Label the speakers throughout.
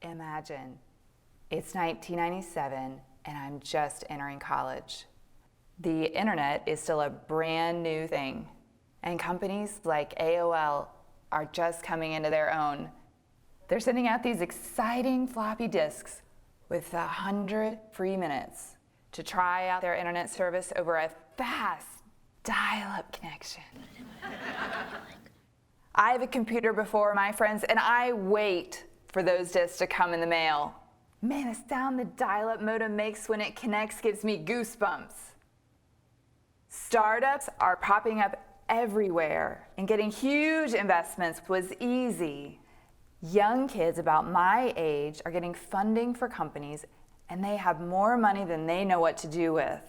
Speaker 1: Imagine, it's 1997 and I'm just entering college. The internet is still a brand new thing, and companies like AOL are just coming into their own. They're sending out these exciting floppy disks with 100 free minutes to try out their internet service over a fast dial-up connection. I have a computer before my friends, and I wait for those disks to come in the mail. Man, the sound the dial-up modem makes when it connects gives me goosebumps. Startups are popping up everywhere, and getting huge investments was easy. Young kids about my age are getting funding for companies, and they have more money than they know what to do with.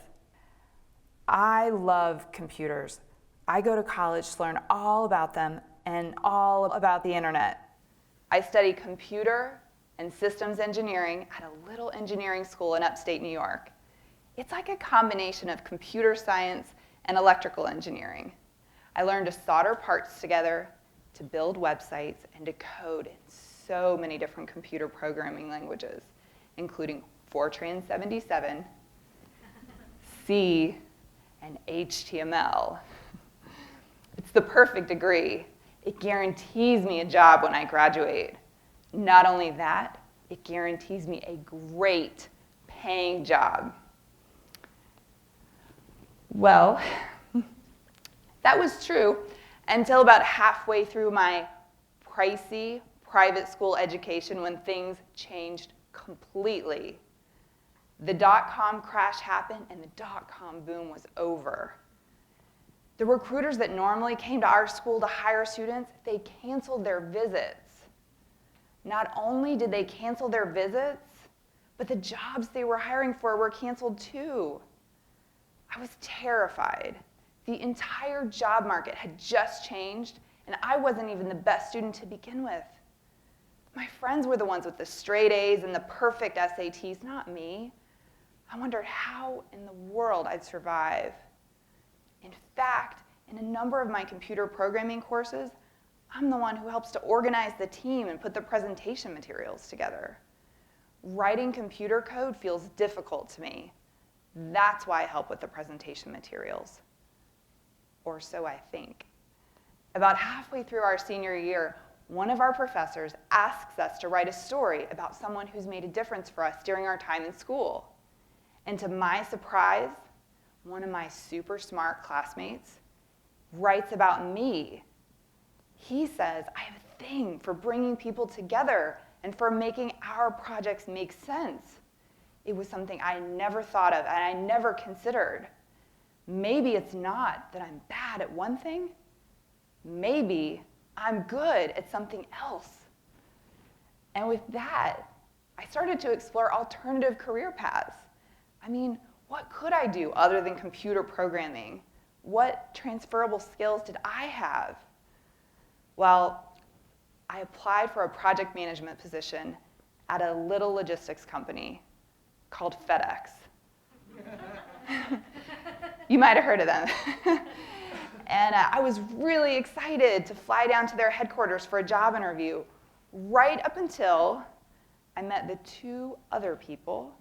Speaker 1: I love computers. I go to college to learn all about them and all about the internet. I study computer and systems engineering at a little engineering school in upstate New York. It's like a combination of computer science and electrical engineering. I learned to solder parts together, to build websites, and to code in so many different computer programming languages, including Fortran 77, C, and HTML. It's the perfect degree. It guarantees me a job when I graduate. Not only that, it guarantees me a great paying job. Well, that was true until about halfway through my pricey private school education when things changed completely. The dot-com crash happened and the dot-com boom was over. The recruiters that normally came to our school to hire students, they canceled their visits. Not only did they cancel their visits, but the jobs they were hiring for were canceled too. I was terrified. The entire job market had just changed, and I wasn't even the best student to begin with. My friends were the ones with the straight A's and the perfect SATs, not me. I wondered how in the world I'd survive. In fact, in a number of my computer programming courses, I'm the one who helps to organize the team and put the presentation materials together. Writing computer code feels difficult to me. That's why I help with the presentation materials. Or so I think. About halfway through our senior year, one of our professors asks us to write a story about someone who's made a difference for us during our time in school. And to my surprise, one of my super smart classmates writes about me. He says, I have a thing for bringing people together and for making our projects make sense. It was something I never thought of and I never considered. Maybe it's not that I'm bad at one thing. Maybe I'm good at something else. And with that, I started to explore alternative career paths. I mean, what could I do other than computer programming? What transferable skills did I have? Well, I applied for a project management position at a little logistics company called FedEx. You might have heard of them. And I was really excited to fly down to their headquarters for a job interview, right up until I met the two other people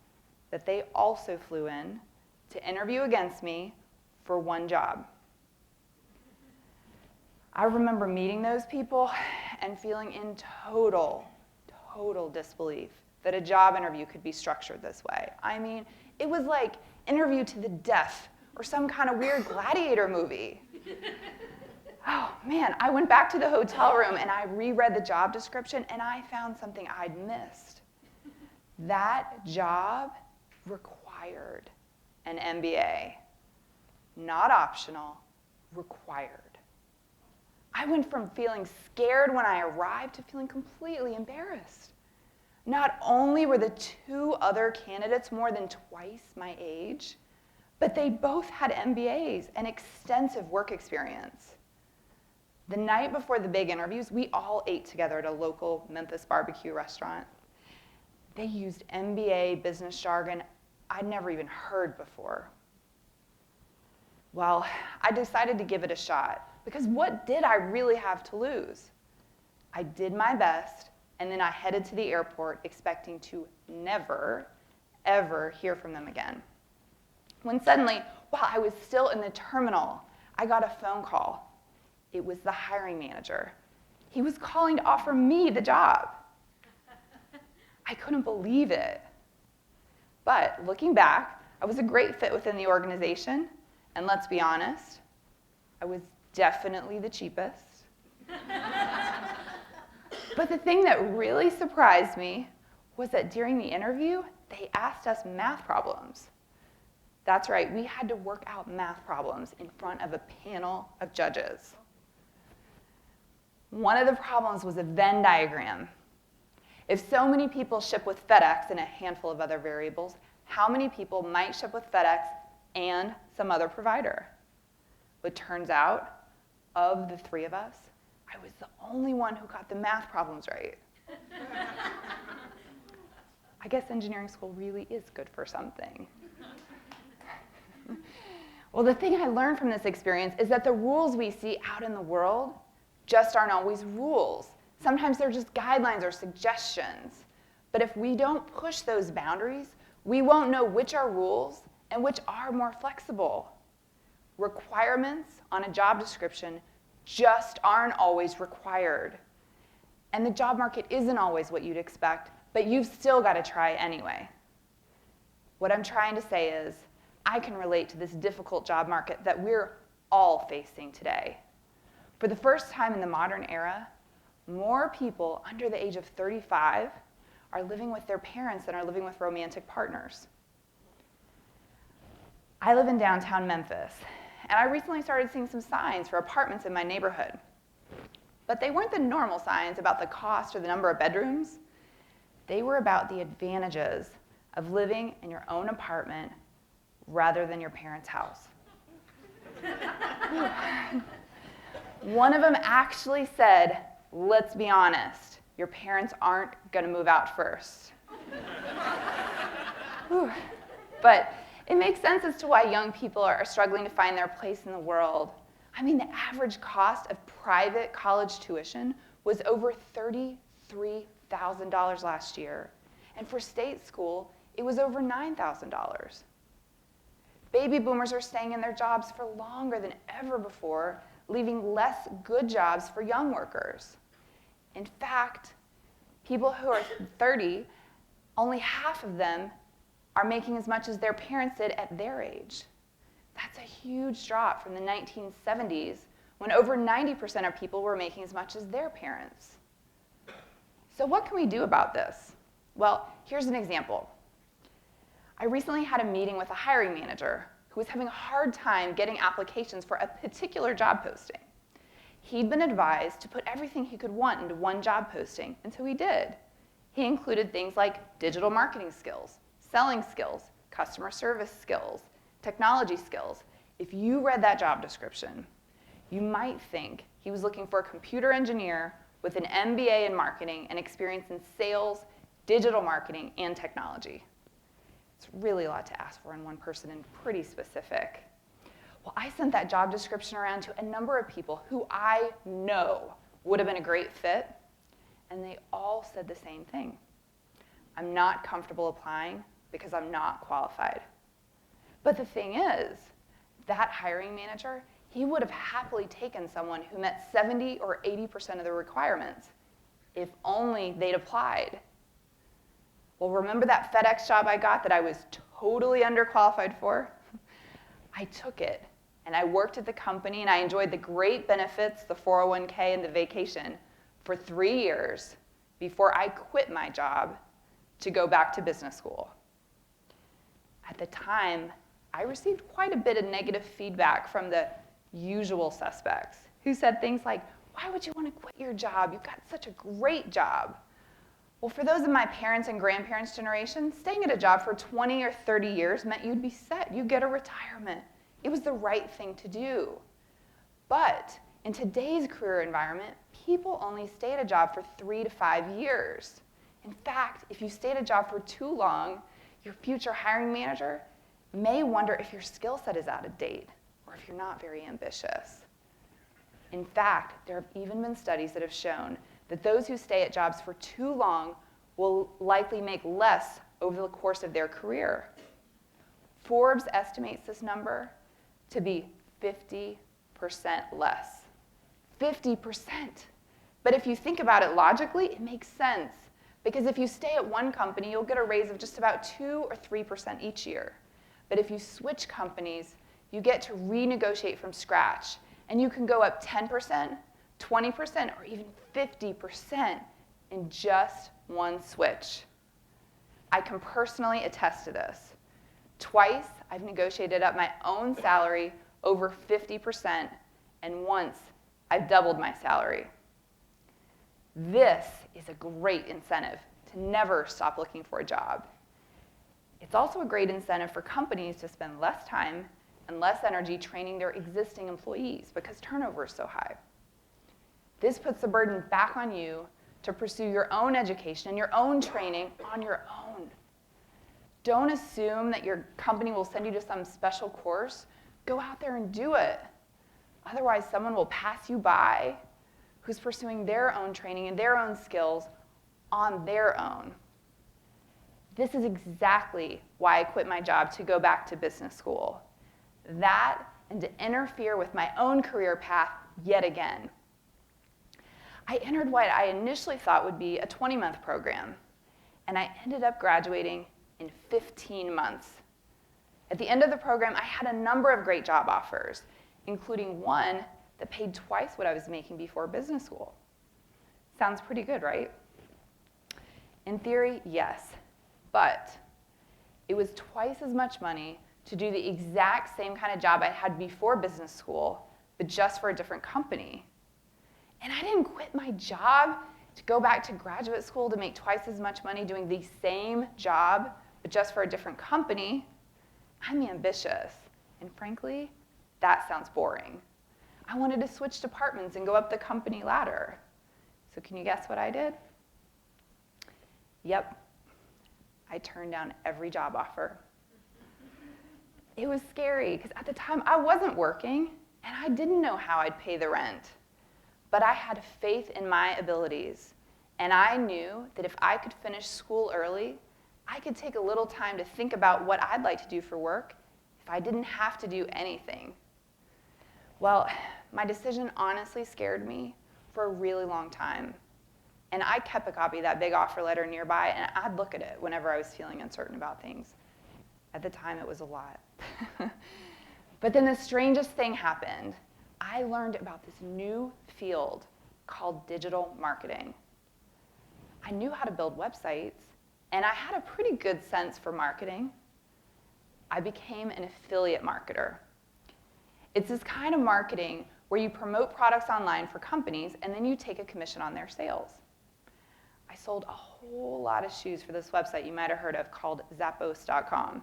Speaker 1: that they also flew in to interview against me for one job. I remember meeting those people and feeling in total disbelief that a job interview could be structured this way. I mean, it was like Interview to the Death or some kind of weird gladiator movie. Oh man, I went back to the hotel room and I reread the job description and I found something I'd missed. That job required an MBA. Not optional, required. I went from feeling scared when I arrived to feeling completely embarrassed. Not only were the two other candidates more than twice my age, but they both had MBAs and extensive work experience. The night before the big interviews, we all ate together at a local Memphis barbecue restaurant. They used MBA business jargon I'd never even heard before. Well, I decided to give it a shot, because what did I really have to lose? I did my best, and then I headed to the airport expecting to never, ever hear from them again. When suddenly, while I was still in the terminal, I got a phone call. It was the hiring manager. He was calling to offer me the job. I couldn't believe it. But looking back, I was a great fit within the organization, and let's be honest, I was definitely the cheapest. But the thing that really surprised me was that during the interview, they asked us math problems. That's right, we had to work out math problems in front of a panel of judges. One of the problems was a Venn diagram. If so many people ship with FedEx and a handful of other variables, how many people might ship with FedEx and some other provider? It turns out, of the three of us, I was the only one who got the math problems right. I guess engineering school really is good for something. Well, the thing I learned from this experience is that the rules we see out in the world just aren't always rules. Sometimes they're just guidelines or suggestions. But if we don't push those boundaries, we won't know which are rules and which are more flexible. Requirements on a job description just aren't always required. And the job market isn't always what you'd expect, but you've still got to try anyway. What I'm trying to say is, I can relate to this difficult job market that we're all facing today. For the first time in the modern era, more people under the age of 35 are living with their parents than are living with romantic partners. I live in downtown Memphis, and I recently started seeing some signs for apartments in my neighborhood. But they weren't the normal signs about the cost or the number of bedrooms. They were about the advantages of living in your own apartment rather than your parents' house. One of them actually said, "Let's be honest, your parents aren't going to move out first." But it makes sense as to why young people are struggling to find their place in the world. I mean, the average cost of private college tuition was over $33,000 last year. And for state school, it was over $9,000. Baby boomers are staying in their jobs for longer than ever before, leaving less good jobs for young workers. In fact, people who are 30, only half of them are making as much as their parents did at their age. That's a huge drop from the 1970s, when over 90% of people were making as much as their parents. So what can we do about this? Well, here's an example. I recently had a meeting with a hiring manager who was having a hard time getting applications for a particular job posting. He'd been advised to put everything he could want into one job posting, and so he did. He included things like digital marketing skills, selling skills, customer service skills, technology skills. If you read that job description, you might think he was looking for a computer engineer with an MBA in marketing and experience in sales, digital marketing, and technology. It's really a lot to ask for in one person and pretty specific. Well, I sent that job description around to a number of people who I know would have been a great fit, and they all said the same thing. I'm not comfortable applying because I'm not qualified. But the thing is, that hiring manager, he would have happily taken someone who met 70 or 80% of the requirements, if only they'd applied. Well, remember that FedEx job I got that I was totally underqualified for? I took it, and I worked at the company, and I enjoyed the great benefits, the 401k, and the vacation for 3 years before I quit my job to go back to business school. At the time, I received quite a bit of negative feedback from the usual suspects who said things like, "Why would you want to quit your job? You've got such a great job." Well, for those of my parents' and grandparents' generation, staying at a job for 20 or 30 years meant you'd be set. You'd get a retirement. It was the right thing to do. But in today's career environment, people only stay at a job for 3 to 5 years. In fact, if you stay at a job for too long, your future hiring manager may wonder if your skill set is out of date or if you're not very ambitious. In fact, there have even been studies that have shown that those who stay at jobs for too long will likely make less over the course of their career. Forbes estimates this number to be 50% less. 50%. But if you think about it logically, it makes sense. Because if you stay at one company, you'll get a raise of just about 2 or 3% each year. But if you switch companies, you get to renegotiate from scratch. And you can go up 10%, 20%, or even 50% in just one switch. I can personally attest to this. Twice, I've negotiated up my own salary over 50%, and once, I've doubled my salary. This is a great incentive to never stop looking for a job. It's also a great incentive for companies to spend less time and less energy training their existing employees because turnover is so high. This puts the burden back on you to pursue your own education and your own training on your own. Don't assume that your company will send you to some special course. Go out there and do it. Otherwise, someone will pass you by who's pursuing their own training and their own skills on their own. This is exactly why I quit my job to go back to business school. That and to interfere with my own career path yet again. I entered what I initially thought would be a 20-month program, and I ended up graduating in 15 months. At the end of the program, I had a number of great job offers, including one that paid twice what I was making before business school. Sounds pretty good, right? In theory, yes, but it was twice as much money to do the exact same kind of job I had before business school, but just for a different company. And I didn't quit my job to go back to graduate school to make twice as much money doing the same job, but just for a different company. I'm ambitious, and frankly, that sounds boring. I wanted to switch departments and go up the company ladder. So can you guess what I did? Yep, I turned down every job offer. It was scary, because at the time I wasn't working, and I didn't know how I'd pay the rent. But I had faith in my abilities, and I knew that if I could finish school early, I could take a little time to think about what I'd like to do for work if I didn't have to do anything. Well, my decision honestly scared me for a really long time. And I kept a copy of that big offer letter nearby, and I'd look at it whenever I was feeling uncertain about things. At the time, it was a lot. But then the strangest thing happened. I learned about this new field called digital marketing. I knew how to build websites, and I had a pretty good sense for marketing. I became an affiliate marketer. It's this kind of marketing where you promote products online for companies, and then you take a commission on their sales. I sold a whole lot of shoes for this website you might have heard of called Zappos.com.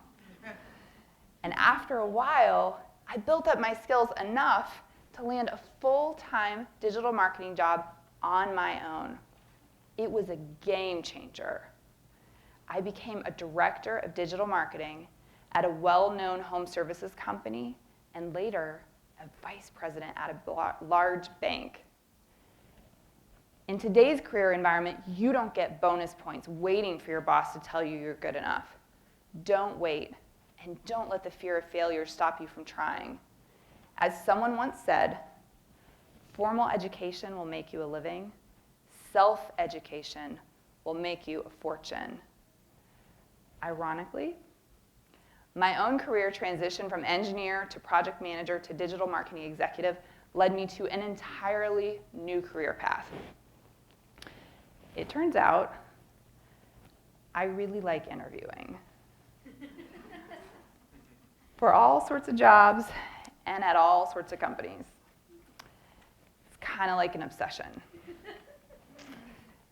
Speaker 1: And after a while, I built up my skills enough to land a full-time digital marketing job on my own. It was a game changer. I became a director of digital marketing at a well-known home services company, and later a vice president at a large bank. In today's career environment, you don't get bonus points waiting for your boss to tell you you're good enough. Don't wait, and don't let the fear of failure stop you from trying. As someone once said, formal education will make you a living. Self-education will make you a fortune. Ironically, my own career transition from engineer to project manager to digital marketing executive led me to an entirely new career path. It turns out I really like interviewing for all sorts of jobs and at all sorts of companies. It's kind of like an obsession.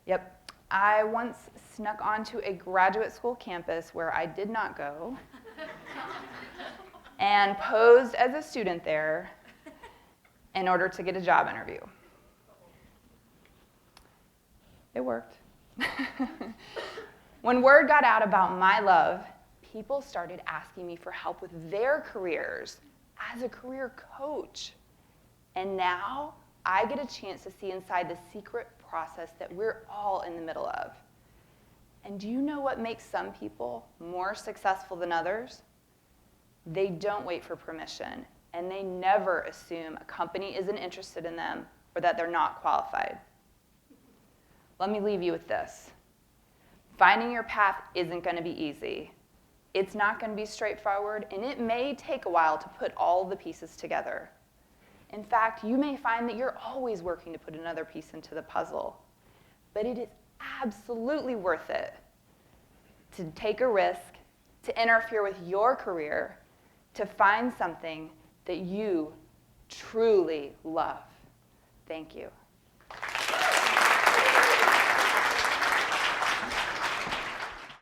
Speaker 1: Yep. I once snuck onto a graduate school campus where I did not go and posed as a student there in order to get a job interview. It worked. When word got out about my love, people started asking me for help with their careers as a career coach. And now I get a chance to see inside the secret process that we're all in the middle of. And do you know what makes some people more successful than others? They don't wait for permission, and they never assume a company isn't interested in them or that they're not qualified. Let me leave you with this. Finding your path isn't going to be easy. It's not going to be straightforward, and it may take a while to put all the pieces together. In fact, you may find that you're always working to put another piece into the puzzle. But it is absolutely worth it to take a risk, to interfere with your career, to find something that you truly love. Thank you.